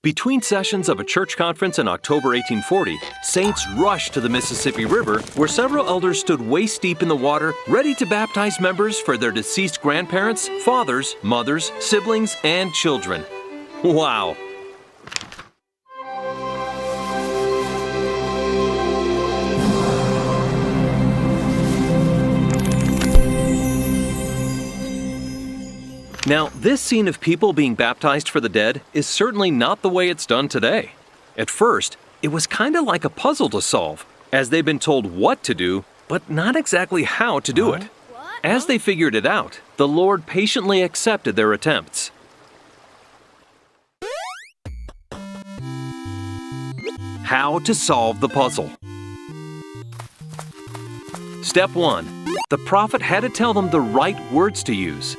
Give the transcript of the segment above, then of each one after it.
Between sessions of a church conference in October 1840, saints rushed to the Mississippi River, where several elders stood waist-deep in the water, ready to baptize members for their deceased grandparents, fathers, mothers, siblings, and children. Wow! Now, this scene of people being baptized for the dead is certainly not the way it's done today. At first, it was kind of like a puzzle to solve, as they'd been told what to do, but not exactly how to do it. As they figured it out, the Lord patiently accepted their attempts. How to solve the puzzle. Step 1. The prophet had to tell them the right words to use.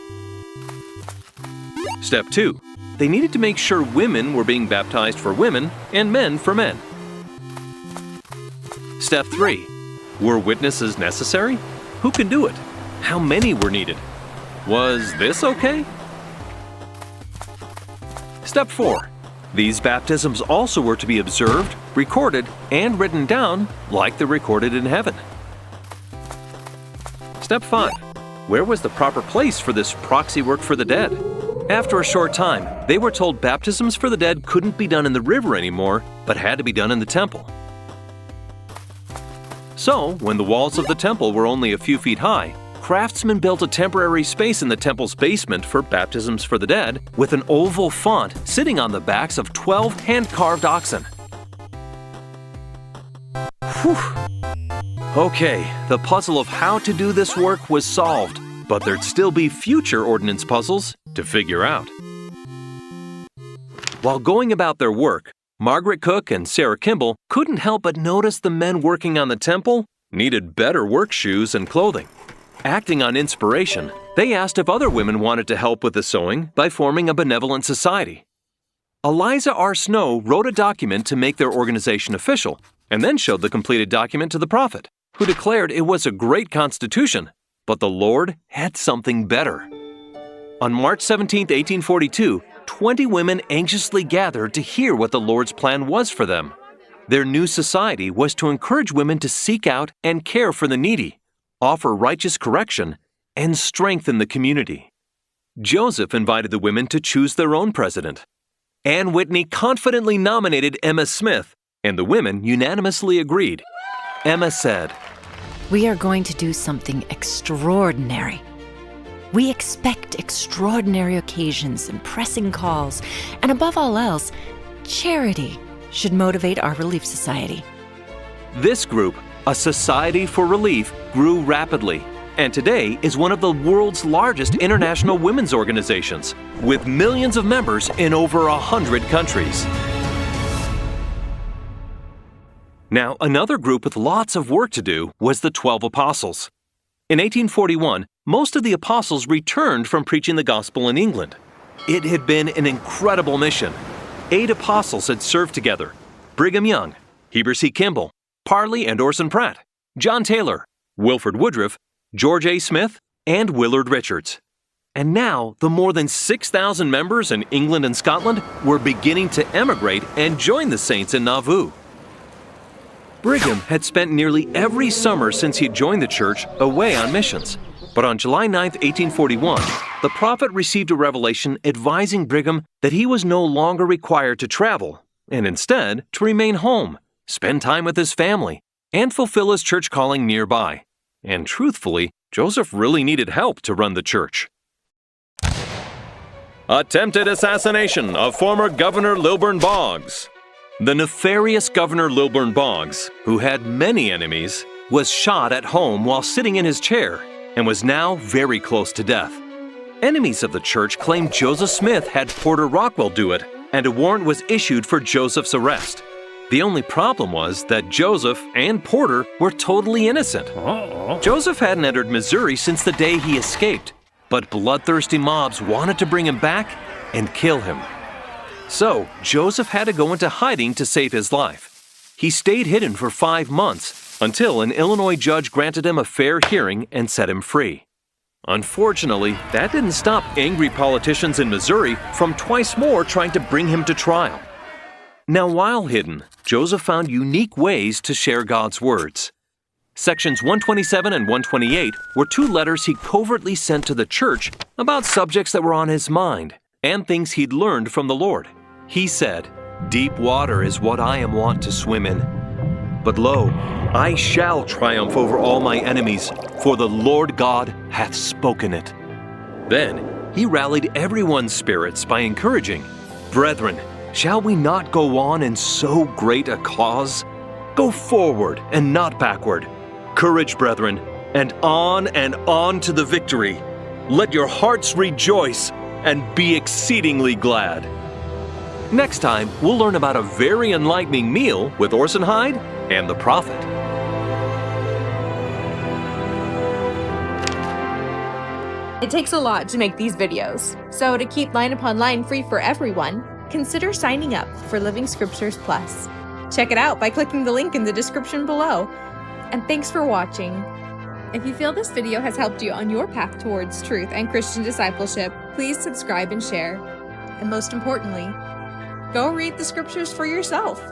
Step 2. They needed to make sure women were being baptized for women and men for men. Step 3. Were witnesses necessary? Who can do it? How many were needed? Was this okay? Step 4. These baptisms also were to be observed, recorded, and written down like they're recorded in heaven. Step 5. Where was the proper place for this proxy work for the dead? After a short time, they were told baptisms for the dead couldn't be done in the river anymore, but had to be done in the temple. So, when the walls of the temple were only a few feet high, craftsmen built a temporary space in the temple's basement for baptisms for the dead, with an oval font sitting on the backs of 12 hand-carved oxen. Whew! Okay, the puzzle of how to do this work was solved, but there'd still be future ordinance puzzles to figure out. While going about their work, Margaret Cook and Sarah Kimball couldn't help but notice the men working on the temple needed better work shoes and clothing. Acting on inspiration, they asked if other women wanted to help with the sewing by forming a benevolent society. Eliza R. Snow wrote a document to make their organization official, and then showed the completed document to the prophet, who declared it was a great constitution, but the Lord had something better. On March 17, 1842, 20 women anxiously gathered to hear what the Lord's plan was for them. Their new society was to encourage women to seek out and care for the needy, offer righteous correction, and strengthen the community. Joseph invited the women to choose their own president. Ann Whitney confidently nominated Emma Smith, and the women unanimously agreed. Emma said, "We are going to do something extraordinary. We expect extraordinary occasions and pressing calls, and above all else, charity should motivate our Relief Society." This group, a Society for Relief, grew rapidly, and today is one of the world's largest international women's organizations, with millions of members in over 100 countries. Now, another group with lots of work to do was the 12 Apostles. In 1841, most of the apostles returned from preaching the gospel in England. It had been an incredible mission. 8 apostles had served together: Brigham Young, Heber C. Kimball, Parley and Orson Pratt, John Taylor, Wilford Woodruff, George A. Smith, and Willard Richards. And now, the more than 6,000 members in England and Scotland were beginning to emigrate and join the saints in Nauvoo. Brigham had spent nearly every summer since he joined the church away on missions. But on July 9, 1841, the prophet received a revelation advising Brigham that he was no longer required to travel, and instead to remain home, spend time with his family, and fulfill his church calling nearby. And truthfully, Joseph really needed help to run the church. Attempted assassination of former Governor Lilburn Boggs. The nefarious Governor Lilburn Boggs, who had many enemies, was shot at home while sitting in his chair and was now very close to death. Enemies of the church claimed Joseph Smith had Porter Rockwell do it, and a warrant was issued for Joseph's arrest. The only problem was that Joseph and Porter were totally innocent. Joseph hadn't entered Missouri since the day he escaped, but bloodthirsty mobs wanted to bring him back and kill him. So, Joseph had to go into hiding to save his life. He stayed hidden for 5 months until an Illinois judge granted him a fair hearing and set him free. Unfortunately, that didn't stop angry politicians in Missouri from twice more trying to bring him to trial. Now, while hidden, Joseph found unique ways to share God's words. Sections 127 and 128 were 2 letters he covertly sent to the church about subjects that were on his mind and things he'd learned from the Lord. He said, "Deep water is what I am wont to swim in. But lo, I shall triumph over all my enemies, for the Lord God hath spoken it." Then he rallied everyone's spirits by encouraging, "Brethren, shall we not go on in so great a cause? Go forward and not backward. Courage, brethren, and on to the victory. Let your hearts rejoice and be exceedingly glad." Next time, we'll learn about a very enlightening meal with Orson Hyde and the prophet. It takes a lot to make these videos, so to keep Line Upon Line free for everyone, consider signing up for Living Scriptures Plus. Check it out by clicking the link in the description below. And thanks for watching. If you feel this video has helped you on your path towards truth and Christian discipleship, please subscribe and share. And most importantly, go read the scriptures for yourself.